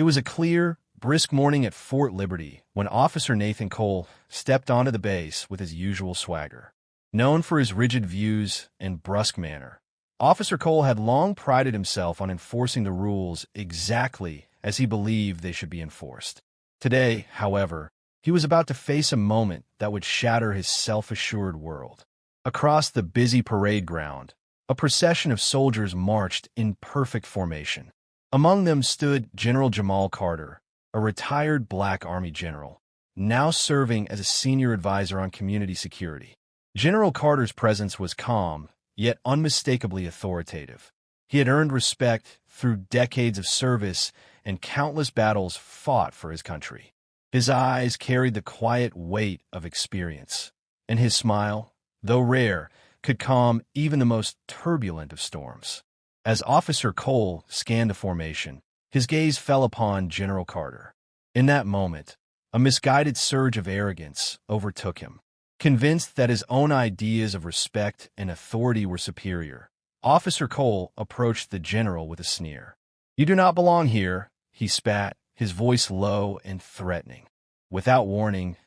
It was a clear, brisk morning at Fort Liberty when Officer Nathan Cole stepped onto the base with his usual swagger. Known for his rigid views and brusque manner, Officer Cole had long prided himself on enforcing the rules exactly as he believed they should be enforced. Today, however, he was about to face a moment that would shatter his self-assured world. Across the busy parade ground, a procession of soldiers marched in perfect formation. Among them stood General Jamal Carter, a retired Black Army general, now serving as a senior advisor on community security. General Carter's presence was calm, yet unmistakably authoritative. He had earned respect through decades of service and countless battles fought for his country. His eyes carried the quiet weight of experience, and his smile, though rare, could calm even the most turbulent of storms. As Officer Cole scanned the formation, his gaze fell upon General Carter. In that moment, a misguided surge of arrogance overtook him. Convinced that his own ideas of respect and authority were superior, Officer Cole approached the general with a sneer. "You do not belong here," he spat, his voice low and threatening. Without warning,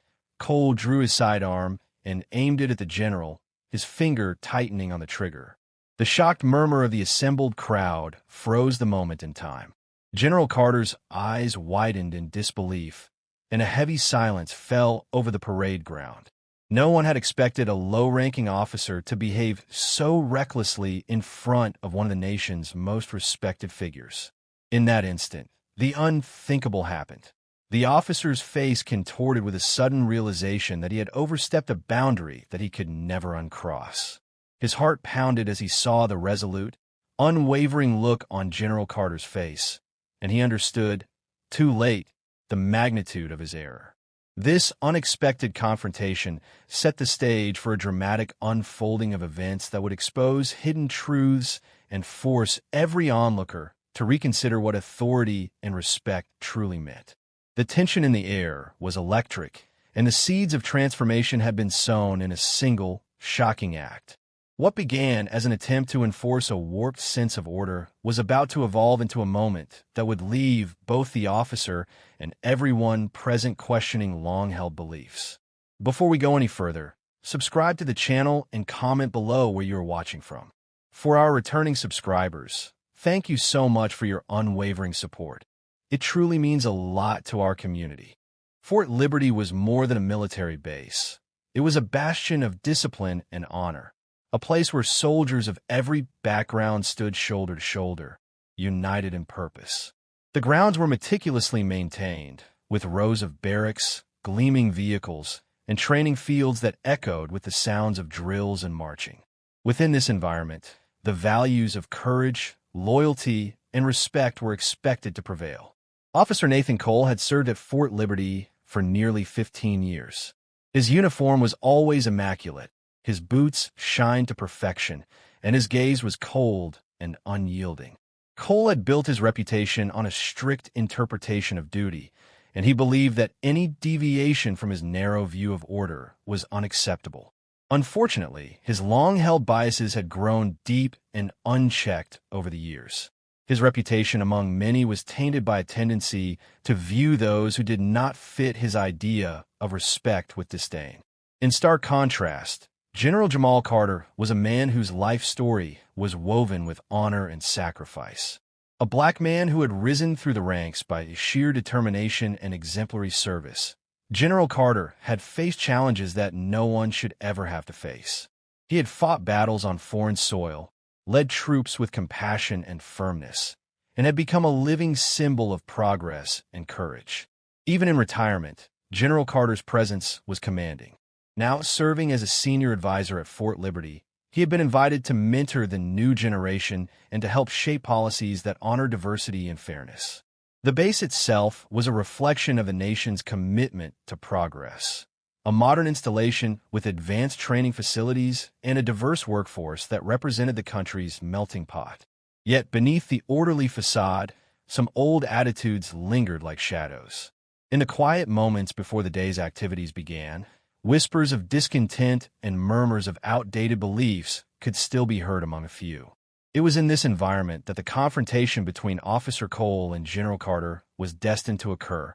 Cole drew his sidearm and aimed it at the general, his finger tightening on the trigger. The shocked murmur of the assembled crowd froze the moment in time. General Carter's eyes widened in disbelief, and a heavy silence fell over the parade ground. No one had expected a low-ranking officer to behave so recklessly in front of one of the nation's most respected figures. In that instant, the unthinkable happened. The officer's face contorted with a sudden realization that he had overstepped a boundary that he could never uncross. His heart pounded as he saw the resolute, unwavering look on General Carter's face, and he understood, too late, the magnitude of his error. This unexpected confrontation set the stage for a dramatic unfolding of events that would expose hidden truths and force every onlooker to reconsider what authority and respect truly meant. The tension in the air was electric, and the seeds of transformation had been sown in a single, shocking act. What began as an attempt to enforce a warped sense of order was about to evolve into a moment that would leave both the officer and everyone present questioning long-held beliefs. Before we go any further, subscribe to the channel and comment below where you are watching from. For our returning subscribers, thank you so much for your unwavering support. It truly means a lot to our community. Fort Liberty was more than a military base. It was a bastion of discipline and honor. A place where soldiers of every background stood shoulder to shoulder, united in purpose. The grounds were meticulously maintained, with rows of barracks, gleaming vehicles, and training fields that echoed with the sounds of drills and marching. Within this environment, the values of courage, loyalty, and respect were expected to prevail. Officer Nathan Cole had served at Fort Liberty for nearly 15 years. His uniform was always immaculate. His boots shined to perfection, and his gaze was cold and unyielding. Cole had built his reputation on a strict interpretation of duty, and he believed that any deviation from his narrow view of order was unacceptable. Unfortunately, his long-held biases had grown deep and unchecked over the years. His reputation among many was tainted by a tendency to view those who did not fit his idea of respect with disdain. In stark contrast, General Jamal Carter was a man whose life story was woven with honor and sacrifice. A black man who had risen through the ranks by sheer determination and exemplary service. General Carter had faced challenges that no one should ever have to face. He had fought battles on foreign soil, led troops with compassion and firmness, and had become a living symbol of progress and courage. Even in retirement, General Carter's presence was commanding. Now serving as a senior advisor at Fort Liberty, he had been invited to mentor the new generation and to help shape policies that honor diversity and fairness. The base itself was a reflection of the nation's commitment to progress. A modern installation with advanced training facilities and a diverse workforce that represented the country's melting pot. Yet beneath the orderly facade, some old attitudes lingered like shadows. In the quiet moments before the day's activities began, whispers of discontent and murmurs of outdated beliefs could still be heard among a few. It was in this environment that the confrontation between Officer Cole and General Carter was destined to occur.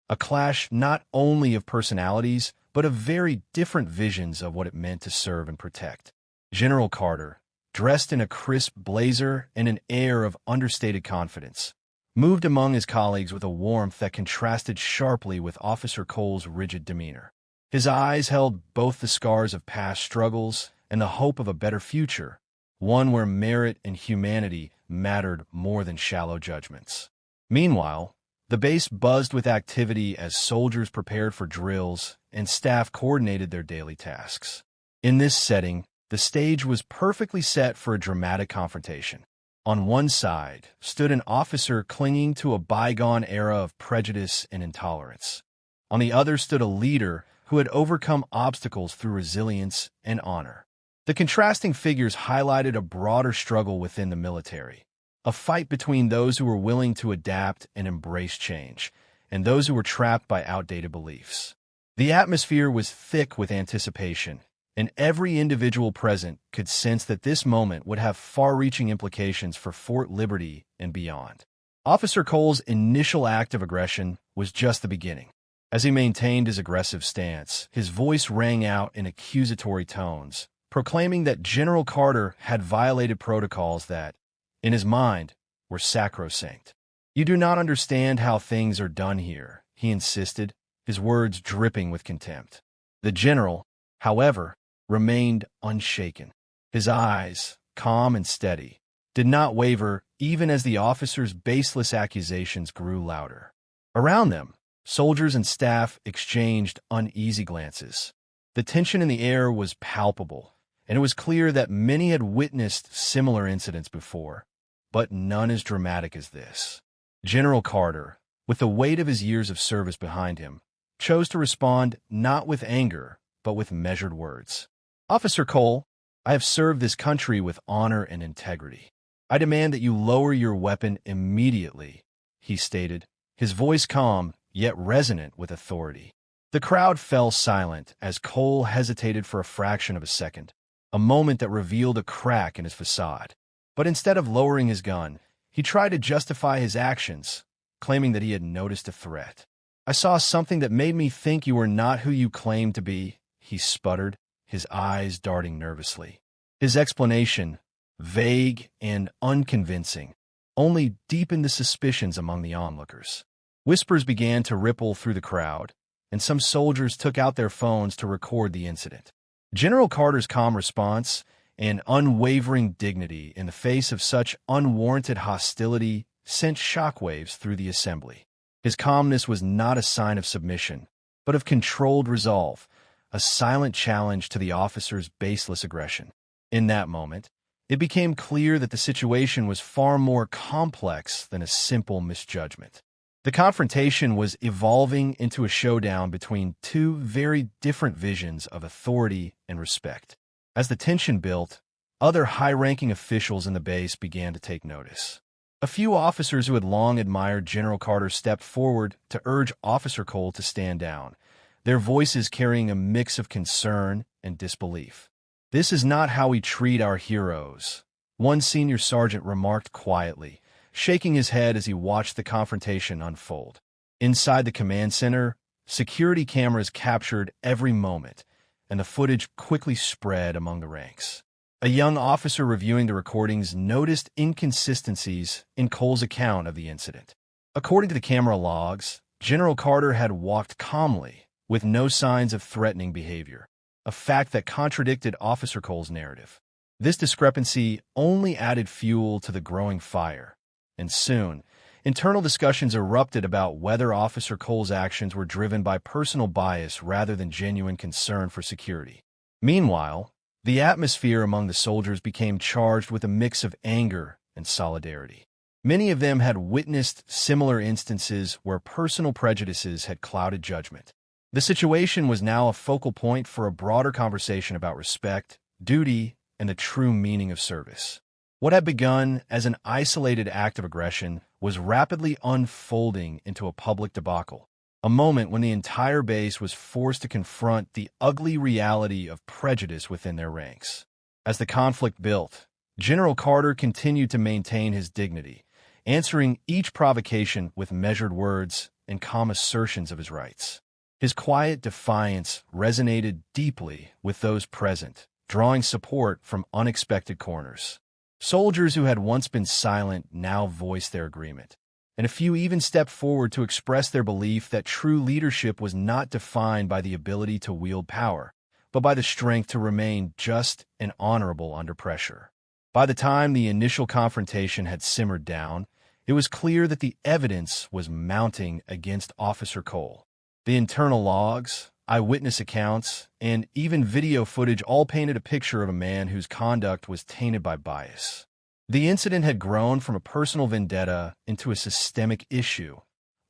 A clash not only of personalities, but of very different visions of what it meant to serve and protect. General Carter, dressed in a crisp blazer and an air of understated confidence, moved among his colleagues with a warmth that contrasted sharply with Officer Cole's rigid demeanor. His eyes held both the scars of past struggles and the hope of a better future, one where merit and humanity mattered more than shallow judgments. Meanwhile, the base buzzed with activity as soldiers prepared for drills and staff coordinated their daily tasks. In this setting, the stage was perfectly set for a dramatic confrontation. On one side stood an officer clinging to a bygone era of prejudice and intolerance. On the other stood a leader who had overcome obstacles through resilience and honor. The contrasting figures highlighted a broader struggle within the military, a fight between those who were willing to adapt and embrace change, and those who were trapped by outdated beliefs. The atmosphere was thick with anticipation, and every individual present could sense that this moment would have far-reaching implications for Fort Liberty and beyond. Officer Cole's initial act of aggression was just the beginning. As he maintained his aggressive stance, his voice rang out in accusatory tones, proclaiming that General Carter had violated protocols that, in his mind, were sacrosanct. "You do not understand how things are done here," he insisted, his words dripping with contempt. The general, however, remained unshaken. His eyes, calm and steady, did not waver even as the officer's baseless accusations grew louder. Around them, soldiers and staff exchanged uneasy glances. The tension in the air was palpable, and it was clear that many had witnessed similar incidents before, but none as dramatic as this. General Carter, with the weight of his years of service behind him, chose to respond not with anger, but with measured words. "Officer Cole, I have served this country with honor and integrity. I demand that you lower your weapon immediately," he stated, his voice calm yet resonant with authority. The crowd fell silent as Cole hesitated for a fraction of a second, a moment that revealed a crack in his facade. But instead of lowering his gun, he tried to justify his actions, claiming that he had noticed a threat. "I saw something that made me think you were not who you claimed to be," he sputtered, his eyes darting nervously. His explanation, vague and unconvincing, only deepened the suspicions among the onlookers. Whispers began to ripple through the crowd, and some soldiers took out their phones to record the incident. General Carter's calm response and unwavering dignity in the face of such unwarranted hostility sent shockwaves through the assembly. His calmness was not a sign of submission, but of controlled resolve, a silent challenge to the officer's baseless aggression. In that moment, it became clear that the situation was far more complex than a simple misjudgment. The confrontation was evolving into a showdown between two very different visions of authority and respect. As the tension built, other high-ranking officials in the base began to take notice. A few officers who had long admired General Carter stepped forward to urge Officer Cole to stand down, their voices carrying a mix of concern and disbelief. "This is not how we treat our heroes," one senior sergeant remarked quietly, shaking his head as he watched the confrontation unfold. Inside the command center, security cameras captured every moment, and the footage quickly spread among the ranks. A young officer reviewing the recordings noticed inconsistencies in Cole's account of the incident. According to the camera logs, General Carter had walked calmly, with no signs of threatening behavior, a fact that contradicted Officer Cole's narrative. This discrepancy only added fuel to the growing fire, and soon, internal discussions erupted about whether Officer Cole's actions were driven by personal bias rather than genuine concern for security. Meanwhile, the atmosphere among the soldiers became charged with a mix of anger and solidarity. Many of them had witnessed similar instances where personal prejudices had clouded judgment. The situation was now a focal point for a broader conversation about respect, duty, and the true meaning of service. What had begun as an isolated act of aggression was rapidly unfolding into a public debacle, a moment when the entire base was forced to confront the ugly reality of prejudice within their ranks. As the conflict built, General Carter continued to maintain his dignity, answering each provocation with measured words and calm assertions of his rights. His quiet defiance resonated deeply with those present, drawing support from unexpected corners. Soldiers who had once been silent now voiced their agreement, and a few even stepped forward to express their belief that true leadership was not defined by the ability to wield power, but by the strength to remain just and honorable under pressure. By the time the initial confrontation had simmered down, it was clear that the evidence was mounting against Officer Cole. The internal logs, eyewitness accounts, and even video footage all painted a picture of a man whose conduct was tainted by bias. The incident had grown from a personal vendetta into a systemic issue,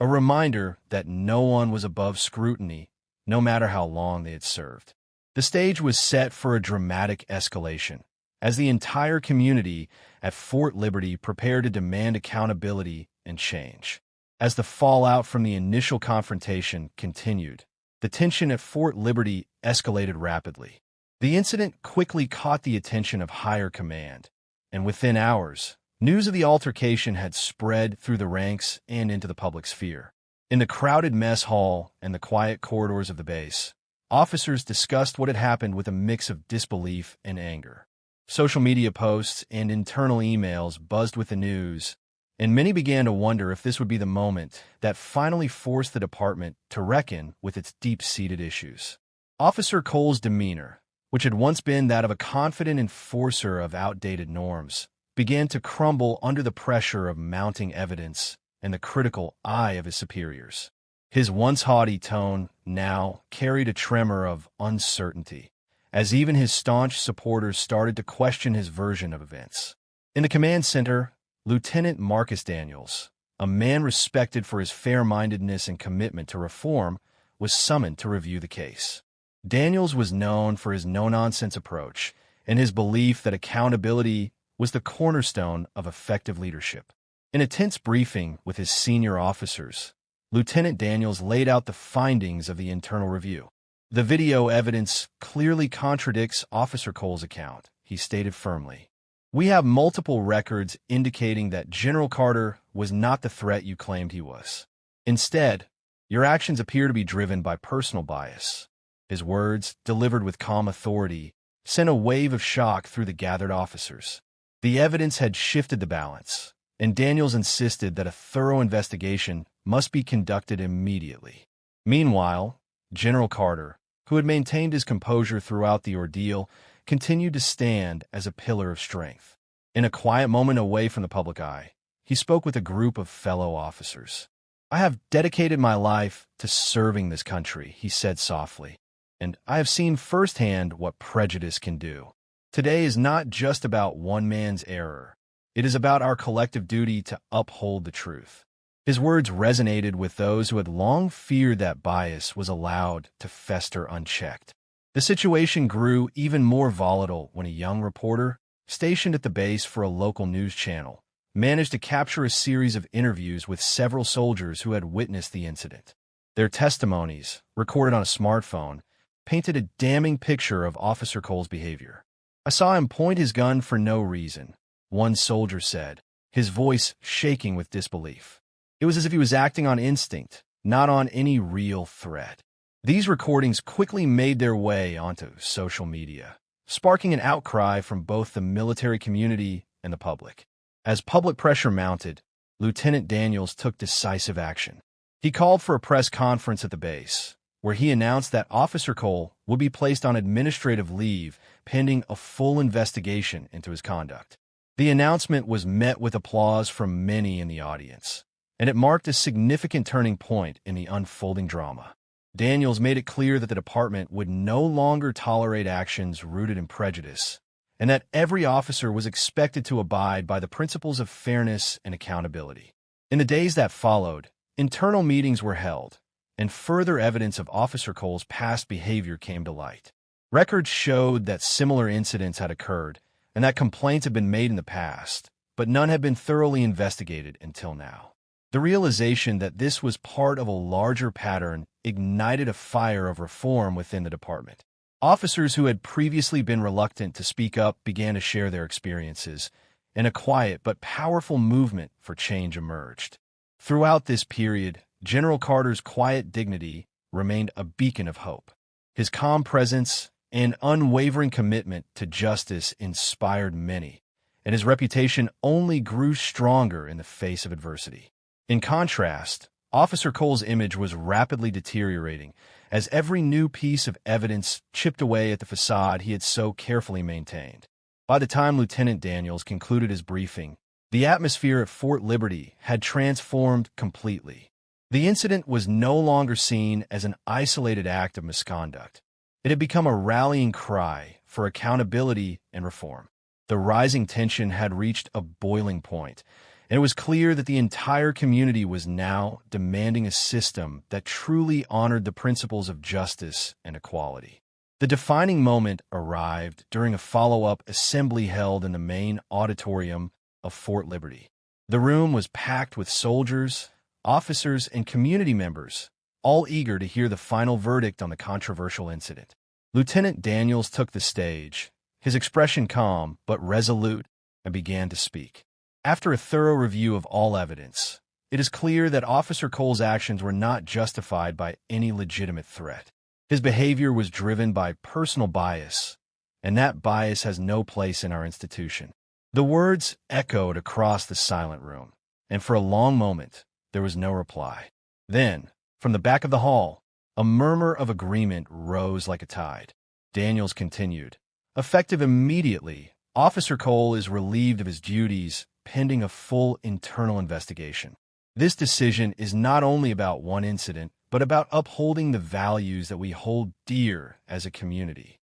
a reminder that no one was above scrutiny, no matter how long they had served. The stage was set for a dramatic escalation, as the entire community at Fort Liberty prepared to demand accountability and change. As the fallout from the initial confrontation continued, the tension at Fort Liberty escalated rapidly. The incident quickly caught the attention of higher command, and within hours, news of the altercation had spread through the ranks and into the public sphere. In the crowded mess hall and the quiet corridors of the base, officers discussed what had happened with a mix of disbelief and anger. Social media posts and internal emails buzzed with the news, and many began to wonder if this would be the moment that finally forced the department to reckon with its deep-seated issues. Officer Cole's demeanor, which had once been that of a confident enforcer of outdated norms, began to crumble under the pressure of mounting evidence and the critical eye of his superiors. His once haughty tone now carried a tremor of uncertainty, as even his staunch supporters started to question his version of events. In the command center, Lieutenant Marcus Daniels, a man respected for his fair-mindedness and commitment to reform, was summoned to review the case. Daniels was known for his no-nonsense approach and his belief that accountability was the cornerstone of effective leadership. In a tense briefing with his senior officers, Lieutenant Daniels laid out the findings of the internal review. The video evidence clearly contradicts Officer Cole's account, he stated firmly. We have multiple records indicating that General Carter was not the threat you claimed he was. Instead, your actions appear to be driven by personal bias. His words, delivered with calm authority, sent a wave of shock through the gathered officers. The evidence had shifted the balance, and Daniels insisted that a thorough investigation must be conducted immediately. Meanwhile, General Carter, who had maintained his composure throughout the ordeal, continued to stand as a pillar of strength. In a quiet moment away from the public eye, he spoke with a group of fellow officers. I have dedicated my life to serving this country, he said softly, and I have seen firsthand what prejudice can do. Today is not just about one man's error. It is about our collective duty to uphold the truth. His words resonated with those who had long feared that bias was allowed to fester unchecked. The situation grew even more volatile when a young reporter, stationed at the base for a local news channel, managed to capture a series of interviews with several soldiers who had witnessed the incident. Their testimonies, recorded on a smartphone, painted a damning picture of Officer Cole's behavior. I saw him point his gun for no reason, one soldier said, his voice shaking with disbelief. It was as if he was acting on instinct, not on any real threat. These recordings quickly made their way onto social media, sparking an outcry from both the military community and the public. As public pressure mounted, Lieutenant Daniels took decisive action. He called for a press conference at the base, where he announced that Officer Cole would be placed on administrative leave pending a full investigation into his conduct. The announcement was met with applause from many in the audience, and it marked a significant turning point in the unfolding drama. Daniels made it clear that the department would no longer tolerate actions rooted in prejudice, and that every officer was expected to abide by the principles of fairness and accountability. In the days that followed, internal meetings were held, and further evidence of Officer Cole's past behavior came to light. Records showed that similar incidents had occurred and that complaints had been made in the past, but none had been thoroughly investigated until now. The realization that this was part of a larger pattern ignited a fire of reform within the department. Officers who had previously been reluctant to speak up began to share their experiences, and a quiet but powerful movement for change emerged. Throughout this period, General Carter's quiet dignity remained a beacon of hope. His calm presence and unwavering commitment to justice inspired many, and his reputation only grew stronger in the face of adversity. In contrast, Officer Cole's image was rapidly deteriorating as every new piece of evidence chipped away at the facade he had so carefully maintained. By the time Lieutenant Daniels concluded his briefing, the atmosphere at Fort Liberty had transformed completely. The incident was no longer seen as an isolated act of misconduct. It had become a rallying cry for accountability and reform. The rising tension had reached a boiling point, and it was clear that the entire community was now demanding a system that truly honored the principles of justice and equality. The defining moment arrived during a follow-up assembly held in the main auditorium of Fort Liberty. The room was packed with soldiers, officers, and community members, all eager to hear the final verdict on the controversial incident. Lieutenant Daniels took the stage, his expression calm but resolute, and began to speak. After a thorough review of all evidence, it is clear that Officer Cole's actions were not justified by any legitimate threat. His behavior was driven by personal bias, and that bias has no place in our institution. The words echoed across the silent room, and for a long moment, there was no reply. Then, from the back of the hall, a murmur of agreement rose like a tide. Daniels continued, "Effective immediately, Officer Cole is relieved of his duties pending a full internal investigation. This decision is not only about one incident, but about upholding the values that we hold dear as a community."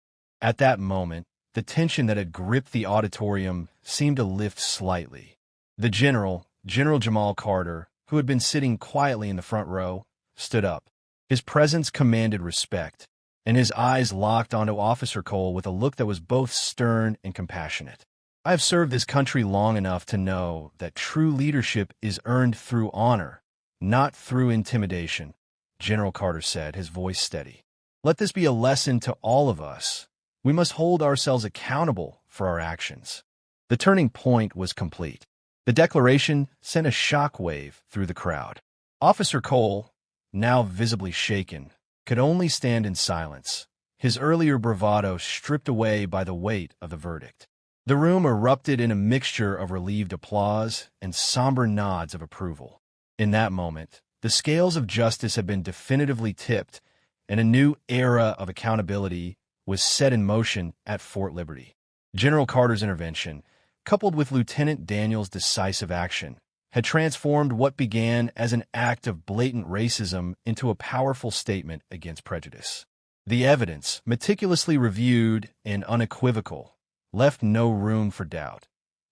At that moment, the tension that had gripped the auditorium seemed to lift slightly. The General Jamal Carter, who had been sitting quietly in the front row, stood up. His presence commanded respect, and his eyes locked onto Officer Cole with a look that was both stern and compassionate. "I have served this country long enough to know that true leadership is earned through honor, not through intimidation," General Carter said, his voice steady. "Let this be a lesson to all of us. We must hold ourselves accountable for our actions." The turning point was complete. The declaration sent a shockwave through the crowd. Officer Cole, now visibly shaken, could only stand in silence, his earlier bravado stripped away by the weight of the verdict. The room erupted in a mixture of relieved applause and somber nods of approval. In that moment, the scales of justice had been definitively tipped, and a new era of accountability was set in motion at Fort Liberty. General Carter's intervention, coupled with Lieutenant Daniels' decisive action, had transformed what began as an act of blatant racism into a powerful statement against prejudice. The evidence, meticulously reviewed and unequivocal, left no room for doubt.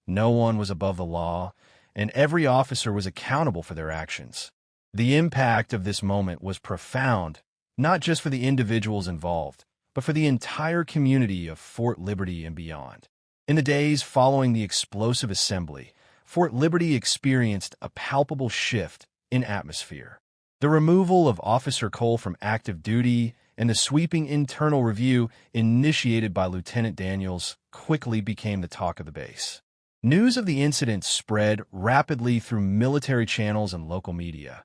No one was above the law, and every officer was accountable for their actions. The impact of this moment was profound, not just for the individuals involved, but for the entire community of Fort Liberty and beyond. In the days following the explosive assembly, Fort Liberty experienced a palpable shift in atmosphere. The removal of Officer Cole from active duty and the sweeping internal review initiated by Lieutenant Daniels quickly became the talk of the base. News of the incident spread rapidly through military channels and local media,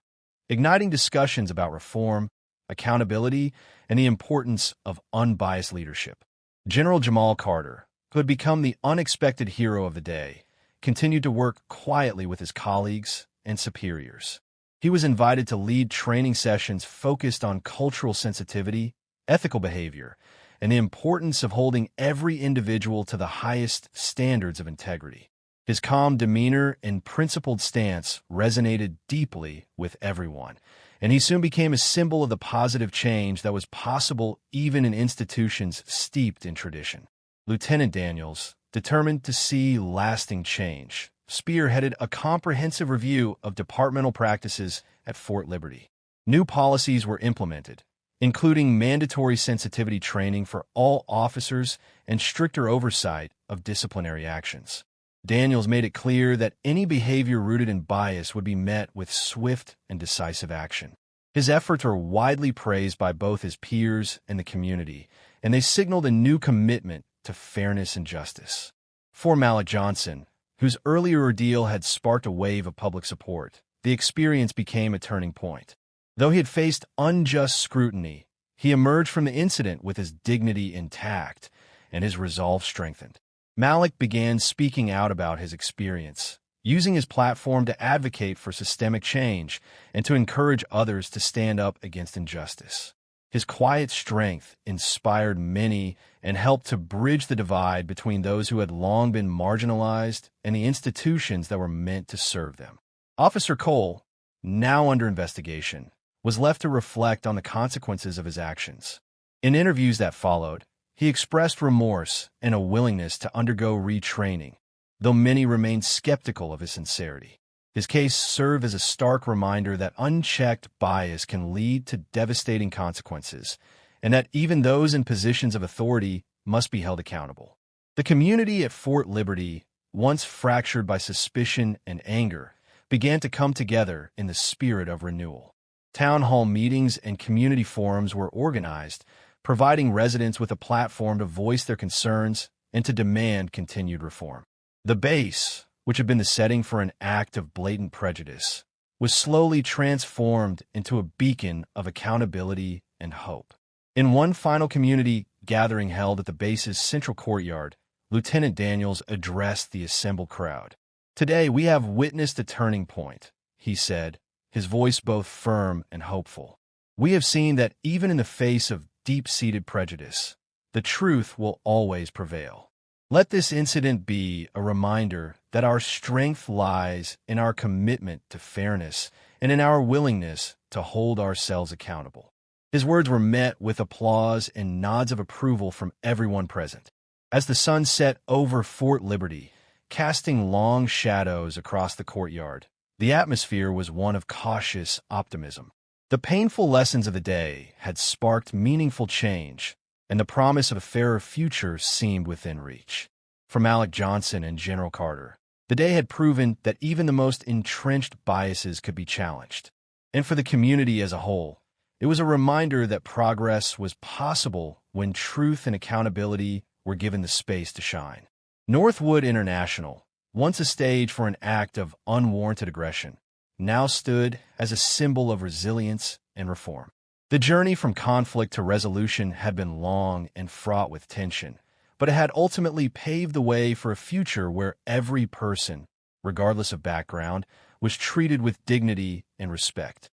igniting discussions about reform, accountability, and the importance of unbiased leadership. General Jamal Carter, who had become the unexpected hero of the day, continued to work quietly with his colleagues and superiors. He was invited to lead training sessions focused on cultural sensitivity, ethical behavior, and the importance of holding every individual to the highest standards of integrity. His calm demeanor and principled stance resonated deeply with everyone, and he soon became a symbol of the positive change that was possible even in institutions steeped in tradition. Lieutenant Daniels, determined to see lasting change, spearheaded a comprehensive review of departmental practices at Fort Liberty. New policies were implemented, including mandatory sensitivity training for all officers and stricter oversight of disciplinary actions. Daniels made it clear that any behavior rooted in bias would be met with swift and decisive action. His efforts were widely praised by both his peers and the community, and they signaled a new commitment to fairness and justice. For Malik Johnson, whose earlier ordeal had sparked a wave of public support, the experience became a turning point. Though he had faced unjust scrutiny, he emerged from the incident with his dignity intact and his resolve strengthened. Malik began speaking out about his experience, using his platform to advocate for systemic change and to encourage others to stand up against injustice. His quiet strength inspired many and helped to bridge the divide between those who had long been marginalized and the institutions that were meant to serve them. Officer Cole, now under investigation, was left to reflect on the consequences of his actions. In interviews that followed, he expressed remorse and a willingness to undergo retraining, though many remained skeptical of his sincerity. His case served as a stark reminder that unchecked bias can lead to devastating consequences, and that even those in positions of authority must be held accountable. The community at Fort Liberty, once fractured by suspicion and anger, began to come together in the spirit of renewal. Town hall meetings and community forums were organized, providing residents with a platform to voice their concerns and to demand continued reform. The base, which had been the setting for an act of blatant prejudice, was slowly transformed into a beacon of accountability and hope. In one final community gathering held at the base's central courtyard, Lieutenant Daniels addressed the assembled crowd. "Today we have witnessed a turning point," he said, his voice both firm and hopeful. "We have seen that even in the face of deep-seated prejudice, the truth will always prevail. Let this incident be a reminder that our strength lies in our commitment to fairness and in our willingness to hold ourselves accountable." His words were met with applause and nods of approval from everyone present. As the sun set over Fort Liberty, casting long shadows across the courtyard, the atmosphere was one of cautious optimism. The painful lessons of the day had sparked meaningful change, and the promise of a fairer future seemed within reach. For Malik Johnson and General Carter, the day had proven that even the most entrenched biases could be challenged. And for the community as a whole, it was a reminder that progress was possible when truth and accountability were given the space to shine. Northwood International, once a stage for an act of unwarranted aggression, now stood as a symbol of resilience and reform. The journey from conflict to resolution had been long and fraught with tension, but it had ultimately paved the way for a future where every person, regardless of background, was treated with dignity and respect.